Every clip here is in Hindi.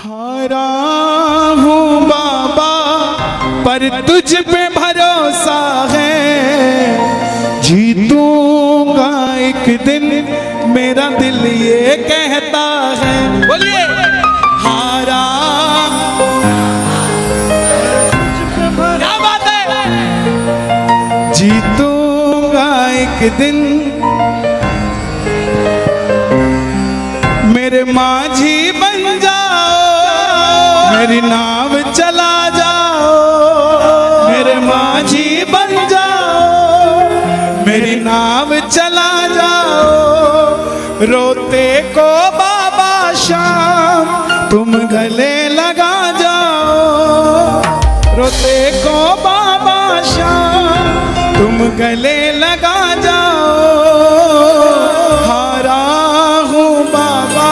हारा हूँ बाबा पर तुझ पे भरोसा है, जीतूंगा एक दिन मेरा दिल ये कहता है। बोलिए हारा, क्या बात है, जीतूंगा एक दिन मेरे माझी बन जाओ, मेरी नाव चला जाओ, मेरे माझी बन जाओ, मेरी नाव चला जाओ। रोते को बाबा शाम तुम गले लगा जाओ, रोते को बाबा शाम तुम गले लगा जाओ। हारा हूँ बाबा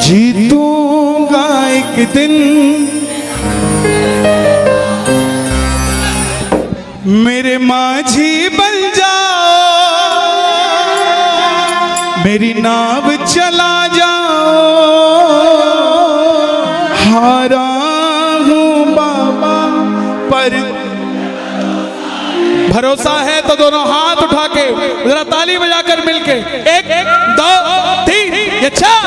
जीतूंगा एक दिन मेरे माझी बन जाओ, मेरी नाव चला जाओ। हारा हूँ बाबा पर भरोसा है तो दोनों हाथ उठा के जरा ताली बजाकर मिलके एक दो तीन ये चार।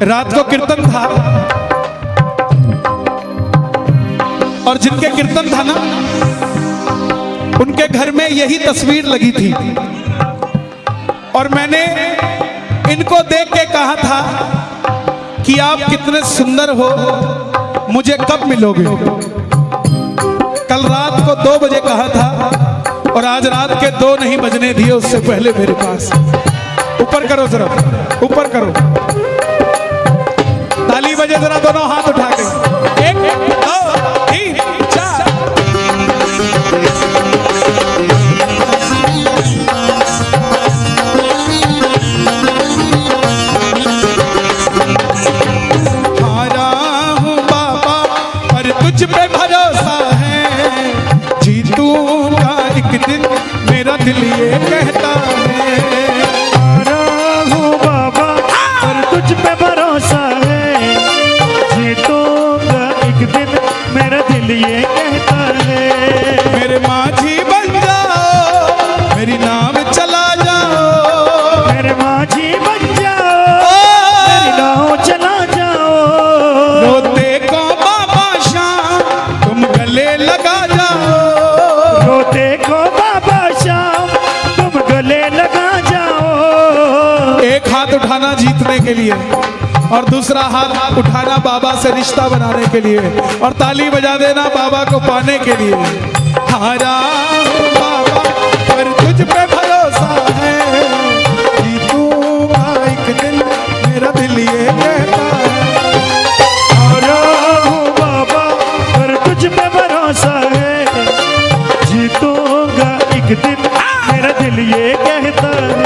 रात को कीर्तन था और जिनके कीर्तन था ना उनके घर में यही तस्वीर लगी थी और मैंने इनको देख के कहा था कि आप कितने सुंदर हो, मुझे कब मिलोगे। कल रात को 2 बजे कहा था और आज रात के 2 नहीं बजने दिए उससे पहले मेरे पास। ऊपर करो जरा, ऊपर करो, ताली बजे जरा दोनों हाथ उठा के एक दो तीन चार। हारा हूँ बाबा पर तुझ पे भरोसा है, जीतूंगा एक दिन मेरा दिल ये कहता है। हारा हूँ बाबा पर तुझ पे भरोसा है, एक दिन मेरा दिल ये कहता है। मेरे माझी बन जाओ, मेरी नाव चला जाओ, मेरे माझी बन जाओ, मेरी नाव चला जाओ। रोते को बाबा शाम तुम गले लगा जाओ, रोते को बाबा शाम तुम गले लगा जाओ। एक हाथ उठाना जीतने के लिए और दूसरा हाथ उठाना बाबा से रिश्ता बनाने के लिए और ताली बजा देना बाबा को पाने के लिए। हारा हूँ बाबा पर तुझ पे भरोसा है, जीतूंगा एक दिन मेरा दिल ये कहता है। हारा हूँ बाबा पर तुझ पे भरोसा है, जीतूंगा एक दिन मेरा दिल ये कहता है।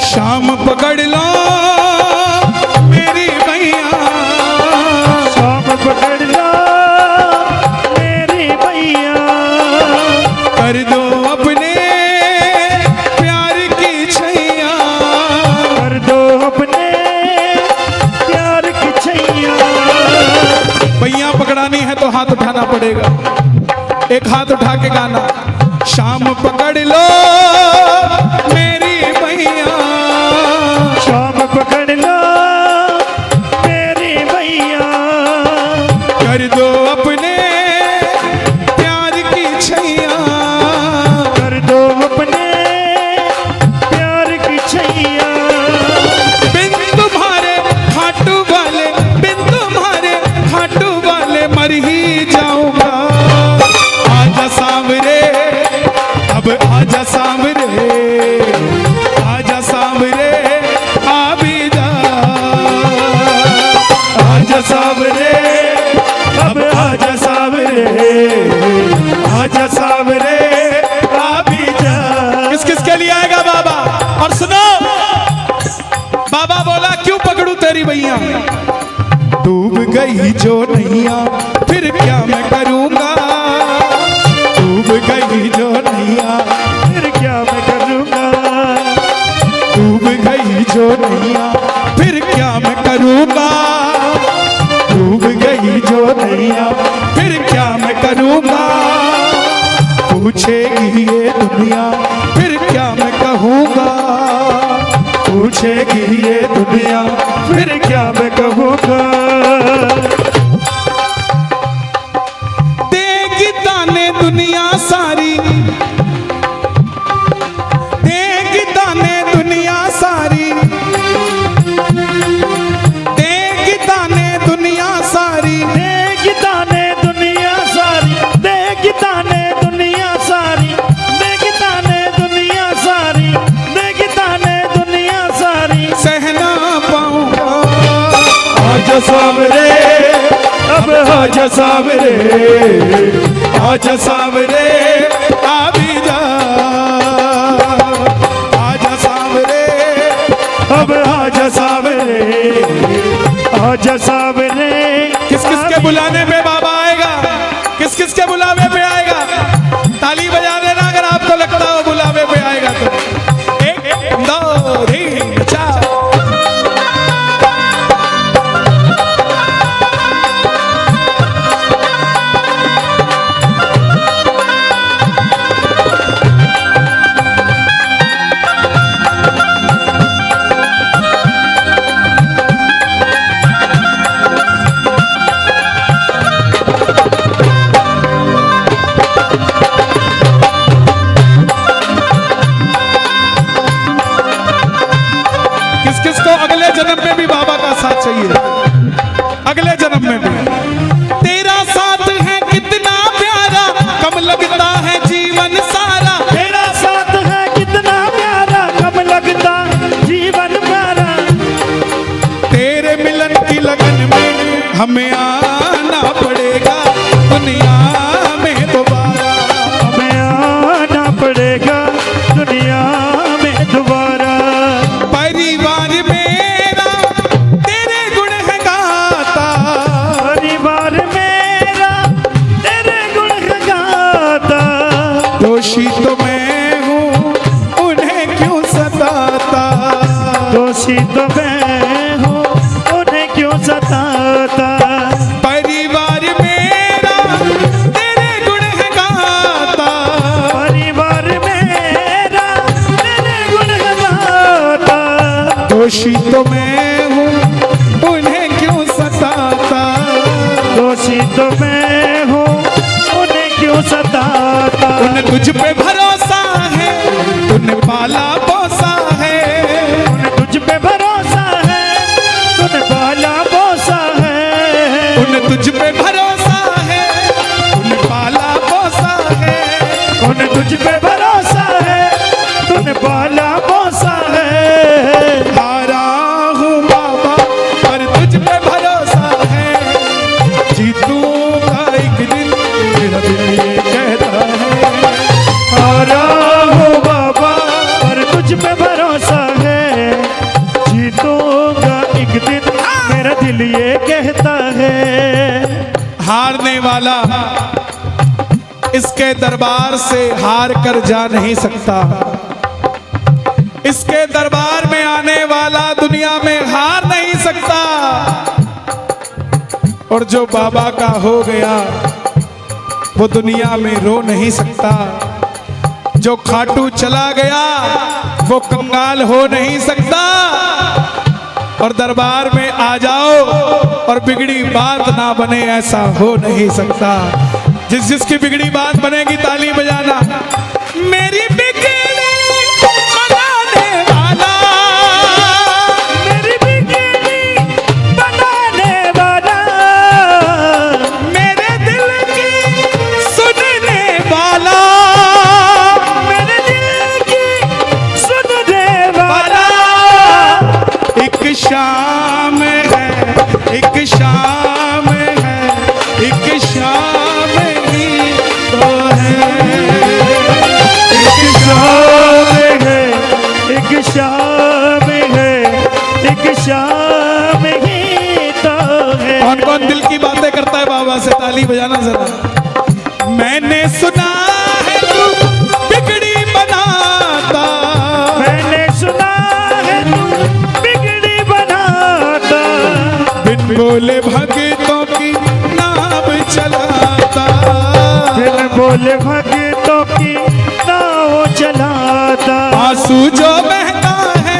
शाम पकड़ लो मेरी भैया, शाम पकड़ लो मेरी भैया, कर दो अपने प्यार की छैया, कर दो अपने प्यार की छैया। भैया पकड़ानी है तो हाथ उठाना पड़ेगा, एक हाथ उठा के गाना। शाम पकड़ लो मेरी भैया, शाम पकड़ लो मेरी भैया, कर दो अपने प्यार की छैया, कर दो अपने प्यार की छैया। बिन तुम्हारे खाटू वाले, बिन तुम्हारे खाटू वाले मर ही जाऊंगा। आजा सांवरे अब आजा सांवरे। गई जो नैया फिर क्या मैं करूँगा, डूब गई जो नैया फिर क्या मैं करूँगा, डूब गई जो नैया फिर क्या मैं करूँगा, डूब गई जो नैया फिर क्या मैं करूँगा, पूछेगी ये दुनिया फिर क्या मैं कहूँगा, पूछेगी ये दुनिया फिर क्या मैं कहूँगा। देगी ताने दुनिया सारी, देगी ताने दुनिया सारी, देगी ताने दुनिया सारी, देगी ताने दुनिया सारी, देगी ताने दुनिया सारी, देगी ताने दुनिया सारी, देगी ताने दुनिया सारी। सहना पाऊंगा आज सावरे, अब आज सावरे, आज सावरे आ भी जा, आज सावरे अब आज सावरे, आज सावरे। किस किस के बुलाने पे बाबा आएगा, किस किस के बुलावे पे आएगा, ताली बजा देना अगर आपको लगता हो बुलावे पे आएगा तो। एक दो तीन चार। किस किस को अगले जन्म में भी बाबा का साथ चाहिए, अगले जन्म में भी। तेरा साथ है कितना प्यारा, कम लगता है जीवन सारा, तेरा साथ है कितना प्यारा, कम लगता जीवन प्यारा। तेरे मिलन की लगन में हमें आना पड़ेगा दुनिया में दोबारा, हमें आना पड़ेगा दुनिया में दोबारा। परिवार मेरा तेरे गुण है गाता, परिवार मेरा तेरे गुण गाता। दोषी तो मैं हूँ उन्हें क्यों सताता, दोषी तो मैं हूँ उन्हें क्यों सताता। परिवार मेरा तेरे गुण है गाता, परिवार मेरा तेरे गुण गाता। दोषी तो मैं हूँ उन्हें क्यों सताता, दोषी तो मैं हूँ उन्हें क्यों सताता। उन्हें तुझ पे भरोसा है, तूने पाला पोसा है, उन्हें तुझ पे भरोसा है, तूने पाला पोसा है। उन्हें तुझ पे भरोसा है, तूने पाला पोसा है, उन्हें तुझ पे भरोसा है, तूने पाला पोसा है। हारा हूँ बाबा पर तुझ पे भरोसा है, जीतूंगा एक दिन मेरा दिल ये कहता है। हारा हूँ बाबा पर तुझ पे भरोसा है, जीतूंगा एक दिन मेरा दिल ये कहता है। हारने वाला इसके दरबार से हार कर जा नहीं सकता, इसके दरबार में आने वाला दुनिया में हार नहीं सकता, और जो बाबा का हो गया वो दुनिया में रो नहीं सकता, जो खाटू चला गया वो कंगाल हो नहीं सकता। और दरबार में आ जाओ और बिगड़ी बात ना बने ऐसा हो नहीं सकता। जिस जिसकी बिगड़ी बात बनेगी ताली बजाना। मेरी बिगड़ी बनाने वाला, मेरी बिगड़ी बनाने वाला, मेरे दिल की सुनने वाला, मेरे दिल की सुनने वाला। एक शाम है, एक शाम है, एक शाम ही तो है, एक शाम है, एक शाम है, एक शाम ही तो है। कौन कौन दिल की बातें करता है बाबा से? ताली बजाना जरा। मैंने सुना है तू बिगड़ी बनाता, मैंने सुना है तू बिगड़ी बनाता, बिन बोले भगतों की नाव चलाता, बिन बोले भगतों की नाव चलाता। आंसू जो बहता है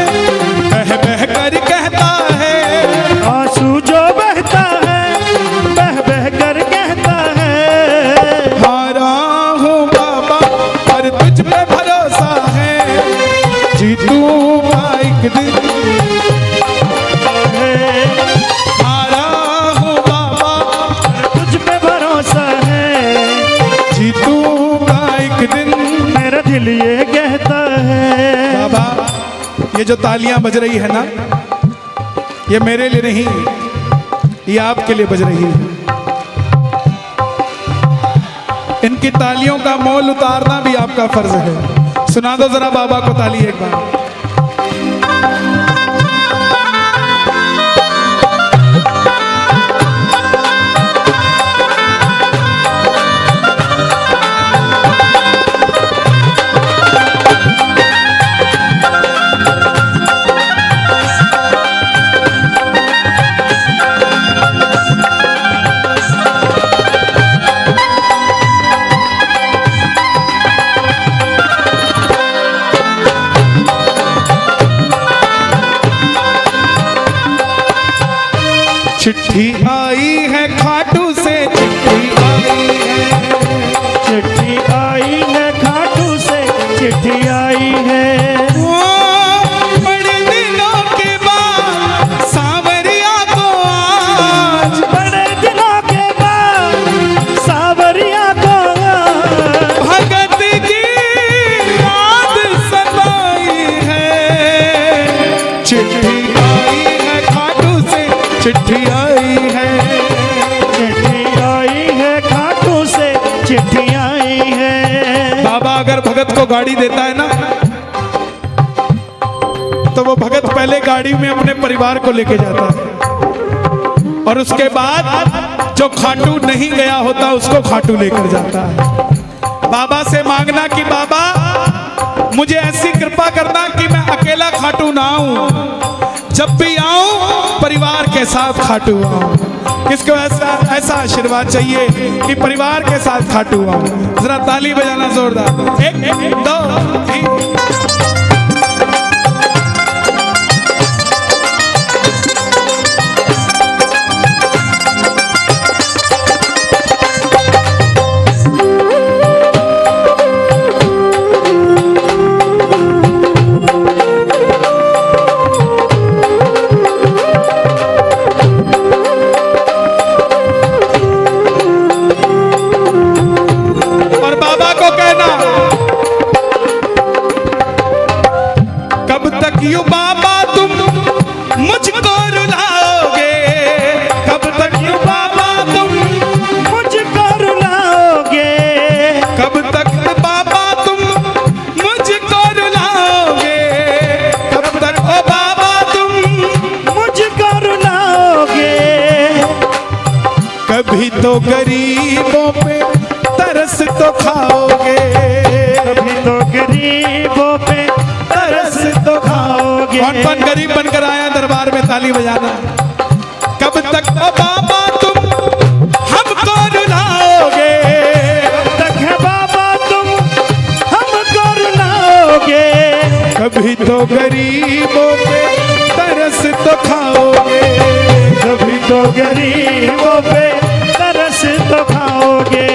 बह बह कर कहता है, आंसू जो बहता है बह बह कर कहता है। हारा हूँ बाबा पर तुझ पे भरोसा है, जीतूंगा एक दिन। हारा हूँ बाबा तुझ पे भरोसा है, जीतूंगा एक दिन। मेरा दिल ये कहता है। बाबा ये जो तालियां बज रही है ना, ये मेरे लिए नहीं, ये आपके लिए बज रही है। इनकी तालियों का मोल उतारना भी आपका फर्ज है। सुना दो जरा बाबा को ताली एक बार। चिट्ठी आई है खाटू से, चिट्ठी आई है, चिट्ठी आई है खाटू से, चिट्ठी आई है। वो बड़े दिनों के बाद सांवरिया को आज, बड़े दिनों के बाद सांवरिया को भगत की याद सताई है। चिट्ठी आई है खाटू से, चिट्ठी आई है, चिट्ठी आई है खाटू से, चिट्ठी आई है। बाबा अगर भगत को गाड़ी देता है ना, तो वो भगत पहले गाड़ी में अपने परिवार को लेके जाता है, और उसके बाद जो खाटू नहीं गया होता उसको खाटू लेकर जाता है। बाबा से मांगना कि बाबा मुझे ऐसी कृपा करना कि मैं अकेला खाटू ना आऊं, जब भी आऊं परिवार के साथ खाटू आऊं। किसको ऐसा आशीर्वाद चाहिए कि परिवार के साथ खाटू आऊं? जरा ताली बजाना जोरदार। एक दो तीन। और बाबा को कहना, कब तक यूं बाबा तुम मुझको रुलाओगे, कब तक यूं बाबा तुम मुझको रुलाओगे, कब तक बाबा तुम मुझको रुलाओगे, कब तक ओ बाबा तुम मुझको रुलाओगे। कभी तो गरीबों पे तरस तो खाओगे, कभी तो गरीबों पे तरस तो खाओगे। कौन कौन गरीब बनकर आया दरबार में? ताली बजाना। कब तक ओ बाबा तुम हमको रुलाओगे, कब तक है बाबा तुम हमको रुलाओगे। कभी तो गरीबों पे तरस तो खाओगे, कभी तो गरीबों पे तरस तो खाओगे।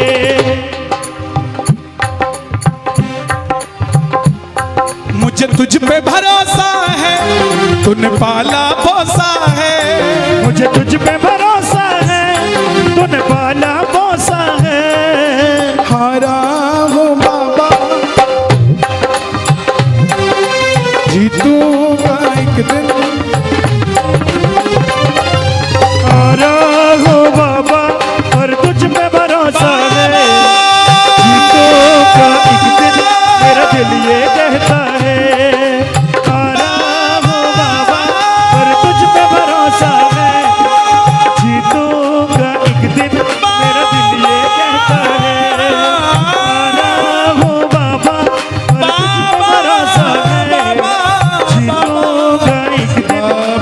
मुझे तुझ पे भरोसा है, तूने पाला पोसा है, मुझे तुझ पे भरोसा है, तूने पाला पोसा है। हारा हूँ बाबा जीतूंगा एक दिन। हारा हूँ बाबा और तुझ पे भरोसा है, जीतूंगा एक दिन, मेरा दिल ये कहता है। हारा हूँ बाबा और तुझ पे भरोसा है, जीतूंगा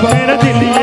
मेरा दिल